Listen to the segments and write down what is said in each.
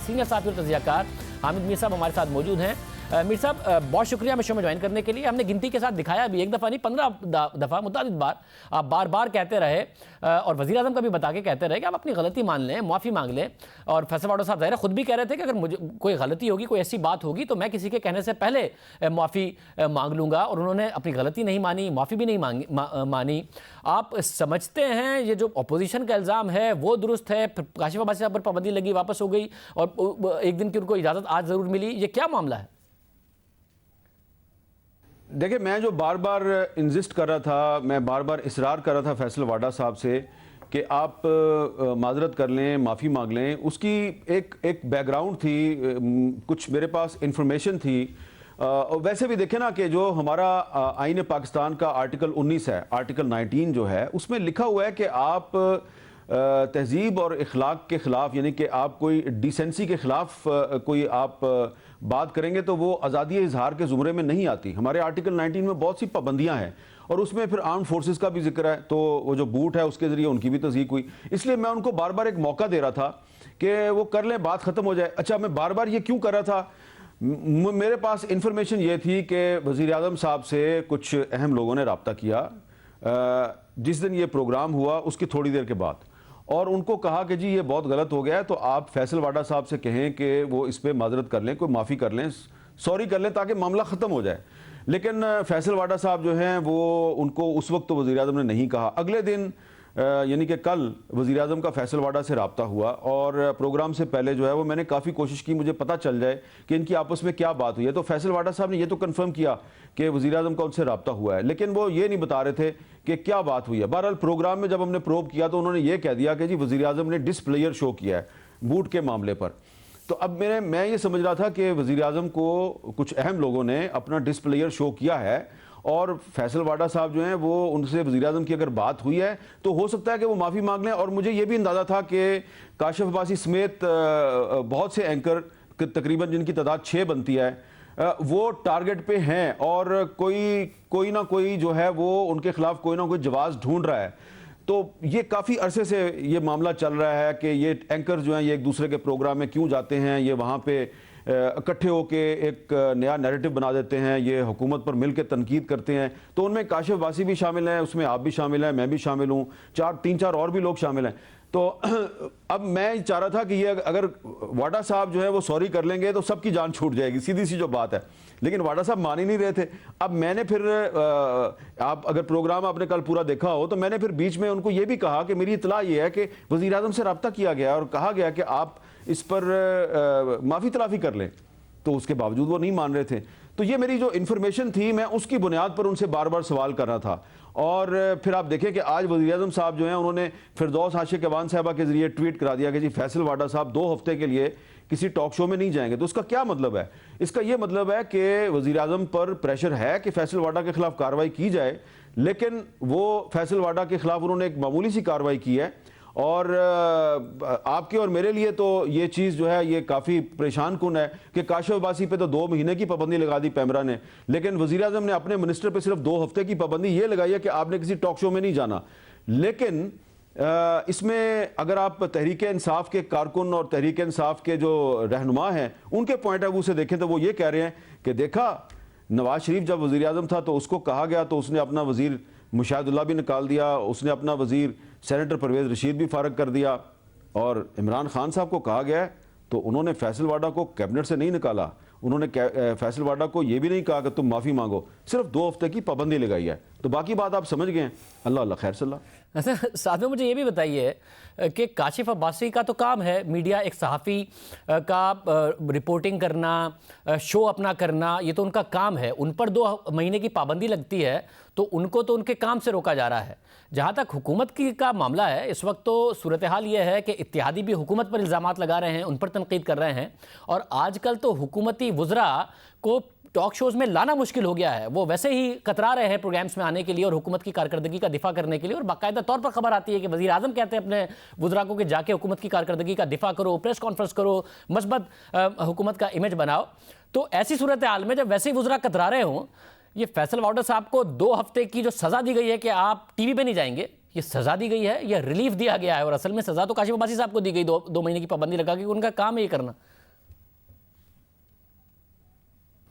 Senior साथी और तजियाकार हामिद मीर साहब हमारे साथ मौजूद हैं। मीर साहब, बहुत शुक्रिया हमें शो में ज्वाइन करने के लिए। हमने गिनती के साथ दिखाया भी, एक दफ़ा नहीं 15 दफ़ा मुतअद्दिद बार आप बार बार कहते रहे और वज़ीर आज़म का भी बता के कहते रहे कि आप अपनी गलती मान लें, माफ़ी मांग लें। और फैसल वाडा साहब ज़ाहिर खुद भी कह रहे थे कि अगर मुझे कोई गलती होगी, कोई ऐसी बात होगी तो मैं किसी के कहने से पहले माफ़ी मांग लूँगा। और उन्होंने अपनी गलती नहीं मानी, माफ़ी भी नहीं मानी। आप समझते हैं ये जो अपोजिशन का इल्ज़ाम है वो दुरुस्त है? काशिफ अब्बासी साहब पर पाबंदी लगी, वापस हो गई और एक दिन की उनको इजाज़त आज ज़रूर मिली, ये क्या मामला है? देखिए, मैं जो बार बार इंसिस्ट कर रहा था, मैं बार बार इसरार कर रहा था फैसल वाडा साहब से कि आप माजरत कर लें, माफ़ी मांग लें, उसकी एक बैकग्राउंड थी, कुछ मेरे पास इंफॉर्मेशन थी। और वैसे भी देखें ना कि जो हमारा आईन पाकिस्तान का आर्टिकल 19 है, आर्टिकल 19 जो है, उसमें लिखा हुआ है कि आप तहजीब और इखलाक के ख़िलाफ़, यानी कि आप कोई डिसेंसी के ख़िलाफ़ कोई आप बात करेंगे तो वो आज़ादी इजहार के ज़ुमरे में नहीं आती। हमारे आर्टिकल 19 में बहुत सी पाबंदियां हैं और उसमें फिर आर्म फोर्सेस का भी जिक्र है, तो वो जो बूट है उसके ज़रिए उनकी भी तस्दीक हुई। इसलिए मैं उनको बार बार एक मौका दे रहा था कि वो कर लें, बात ख़त्म हो जाए। अच्छा, मैं बार बार ये क्यों कर रहा था? मेरे पास इंफॉर्मेशन ये थी कि वज़ीर आज़म साहब से कुछ अहम लोगों ने रब्ता किया जिस दिन ये प्रोग्राम हुआ उसकी थोड़ी देर के बाद, और उनको कहा कि जी ये बहुत गलत हो गया है, तो आप फैसल वाडा साहब से कहें कि वो इस पर माजरत कर लें, कोई माफ़ी कर लें, सॉरी कर लें, ताकि मामला ख़त्म हो जाए। लेकिन फैसल वाडा साहब जो हैं वो उनको उस वक्त तो वज़ीर आज़म ने नहीं कहा। अगले दिन यानी कि कल वज़ीर आज़म का फैसल वाडा से रब्ता हुआ और प्रोग्राम से पहले जो है वो मैंने काफ़ी कोशिश की मुझे पता चल जाए कि इनकी आपस में क्या बात हुई है। तो फैसल वाडा साहब ने ये तो कन्फर्म किया कि वज़ीर आज़म का उनसे रब्ता हुआ है, लेकिन वो ये नहीं बता रहे थे कि क्या बात हुई है। बहरहाल प्रोग्राम में जब हमने प्रोब किया तो उन्होंने ये कह दिया कि जी वज़ीर आज़म ने डिसप्लेयर शो किया है बूट के मामले पर। तो अब मैं ये समझ रहा था कि वज़ीर आज़म को कुछ अहम लोगों ने अपना डिसप्लेयर शो किया है और फैसल वाडा साहब जो हैं वो उनसे वज़ीर आज़म की अगर बात हुई है तो हो सकता है कि वो माफ़ी मांग लें। और मुझे ये भी अंदाज़ा था कि काशिफ अब्बासी समेत बहुत से एंकर, तकरीबन जिनकी तादाद 6 बनती है, वो टारगेट पे हैं और कोई ना कोई जो है वो उनके खिलाफ कोई ना कोई जवाब ढूंढ रहा है। तो ये काफ़ी अरसे से ये मामला चल रहा है कि ये एंकर जो हैं ये एक दूसरे के प्रोग्राम में क्यों जाते हैं, ये वहाँ पे इकट्ठे होके एक नया नैरेटिव बना देते हैं, ये हुकूमत पर मिल के तनकीद करते हैं। तो उनमें काशिफ अब्बासी भी शामिल हैं, उसमें आप भी शामिल हैं, मैं भी शामिल हूँ, 3-4 और भी लोग शामिल हैं। तो अब मैं चाह रहा था कि ये अगर वाडा साहब जो है वो सॉरी कर लेंगे तो सबकी जान छूट जाएगी, सीधी सी जो बात है। लेकिन वाडा साहब मान ही नहीं रहे थे। अब मैंने फिर आप अगर प्रोग्राम आपने कल पूरा देखा हो तो मैंने फिर बीच में उनको ये भी कहा कि मेरी इतला ये है कि वज़ीर आज़म से रब्ता किया गया और कहा गया कि आप इस पर माफ़ी तलाफ़ी कर लें, तो उसके बावजूद वो नहीं मान रहे थे। तो ये मेरी जो इन्फॉर्मेशन थी मैं उसकी बुनियाद पर उनसे बार बार सवाल कर रहा था। और फिर आप देखें कि आज वज़ीर आज़म साहब जो हैं उन्होंने फिरदौस आशिक अवान साहबा के ज़रिए ट्वीट करा दिया कि जी फैसल वाडा साहब 2 हफ्ते के लिए किसी टॉक शो में नहीं जाएंगे। तो उसका क्या मतलब है? इसका ये मतलब है कि वज़ीर आज़म पर प्रेशर है कि फैसल वाडा के खिलाफ कार्रवाई की जाए, लेकिन वो फैसल वाडा के खिलाफ उन्होंने एक मामूली सी कार्रवाई की है। और आपके और मेरे लिए तो ये चीज़ जो है ये काफ़ी परेशान कुन है कि काशिफ अब्बासी पे तो 2 महीने की पाबंदी लगा दी पैमरा ने, लेकिन वज़ीर आज़म ने अपने मिनिस्टर पे सिर्फ 2 हफ्ते की पाबंदी ये लगाई है कि आपने किसी टॉक शो में नहीं जाना। लेकिन इसमें अगर आप तहरीक इंसाफ के कारकुन और तहरीक इंसाफ के जो रहनुमा हैं उनके पॉइंट ऑफ व्यू से देखें तो वो ये कह रहे हैं कि देखा नवाज शरीफ जब वज़ीर आज़म था तो उसको कहा गया तो उसने अपना वज़ीर मुशाहिदुल्लाह भी निकाल दिया, उसने अपना वज़ीर सेनेटर परवेज़ रशीद भी फारग कर दिया, और इमरान खान साहब को कहा गया तो उन्होंने फैसल वाडा को कैबिनेट से नहीं निकाला, उन्होंने फैसल वाडा को ये भी नहीं कहा कि तुम माफ़ी मांगो, सिर्फ 2 हफ्ते की पाबंदी लगाई है। तो बाकी बात आप समझ गए हैं। अल्लाह अल्लाह खैर सल्ला। अच्छा, साथ में मुझे ये भी बताइए कि काशिफ अब्बासी का तो काम है मीडिया, एक सहाफ़ी का रिपोर्टिंग करना, शो अपना करना, ये तो उनका काम है। उन पर 2 महीने की पाबंदी लगती है तो उनको तो उनके काम से रोका जा रहा है। जहाँ तक हुकूमत की का मामला है, इस वक्त तो सूरत हाल ये है कि इत्तेहादी भी हुकूमत पर इल्ज़ामात लगा रहे हैं, उन पर तनकीद कर रहे हैं, और आजकल तो हुकूमती वज़रा को टॉक शोज़ में लाना मुश्किल हो गया है। वो वैसे ही कतरा रहे हैं प्रोग्राम्स में आने के लिए और हुकूमत की कारकर्दगी का दिफा करने के लिए, और बाकायदा तौर पर खबर आती है कि वज़ीर आज़म कहते हैं अपने वज़रा को कि जाके हुकूमत की कारकर्दगी का दिफा करो, प्रेस कॉन्फ्रेंस करो, मस्बत हुकूमत का इमेज बनाओ। तो ऐसी सूरत हाल में जब वैसे ही वज़रा कतरा रहे हों, ये फैसल वाडा साहब को 2 हफ्ते की जो सज़ा दी गई है कि आप टीवी पे नहीं जाएंगे, ये सज़ा दी गई है या रिलीफ दिया गया है? और असल में सज़ा तो काशिफ अब्बासी साहब को दी गई 2 महीने की पाबंदी लगा के, उनका काम है ये करना।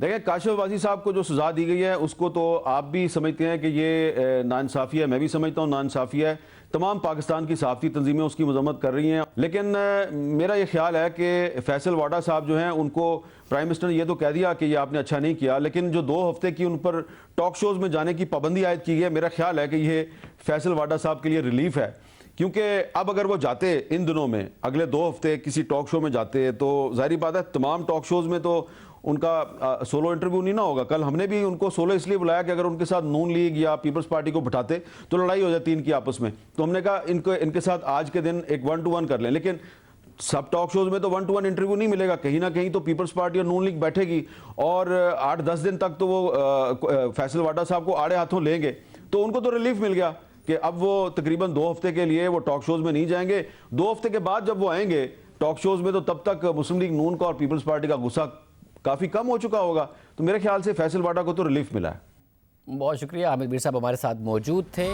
देखें, काशिफ अब्बासी साहब को जो सज़ा दी गई है उसको तो आप भी समझते हैं कि ये नाइंसाफ़ी है, मैं भी समझता हूँ नाइंसाफ़ी है। तमाम पाकिस्तान की सहाफ़ती तंजीमें उसकी मजम्मत कर रही हैं, लेकिन मेरा ये ख्याल है कि फैसल वाडा साहब जो हैं उनको प्राइम मिनिस्टर ने ये तो कह दिया कि ये आपने अच्छा नहीं किया, लेकिन जो 2 हफ्ते की उन पर टॉक शोज़ में जाने की पाबंदी आयद की गई है, मेरा ख्याल है कि ये फैसल वाडा साहब के लिए रिलीफ है। क्योंकि अब अगर वो जाते इन दिनों में, अगले 2 हफ्ते किसी टॉक शो में जाते, तो जाहिर बात है तमाम टॉक शोज़ में तो उनका सोलो इंटरव्यू नहीं ना होगा। कल हमने भी उनको सोलो इसलिए बुलाया कि अगर उनके साथ नून लीग या पीपल्स पार्टी को बिठाते तो लड़ाई हो जाती इनकी आपस में, तो हमने कहा इनके साथ आज के दिन एक 1-to-1 कर लें। लेकिन सब टॉक शोज में तो 1-to-1 इंटरव्यू नहीं मिलेगा, कहीं ना कहीं तो पीपल्स पार्टी और नून लीग बैठेगी और 8-10 दिन तक तो वो फैसल वाडा साहब को आड़े हाथों लेंगे, तो उनको तो रिलीफ मिल गया कि अब वो तकरीबन 2 हफ्ते के लिए वो टॉक शोज में नहीं जाएंगे। 2 हफ्ते के बाद जब वो आएंगे टॉक शोज में, तो तब तक मुस्लिम लीग नून का और पीपल्स पार्टी का गुस्सा काफ़ी कम हो चुका होगा। तो मेरे ख्याल से फैसल वाडा को तो रिलीफ मिला है। बहुत शुक्रिया, आमिर मीर साहब हमारे साथ मौजूद थे।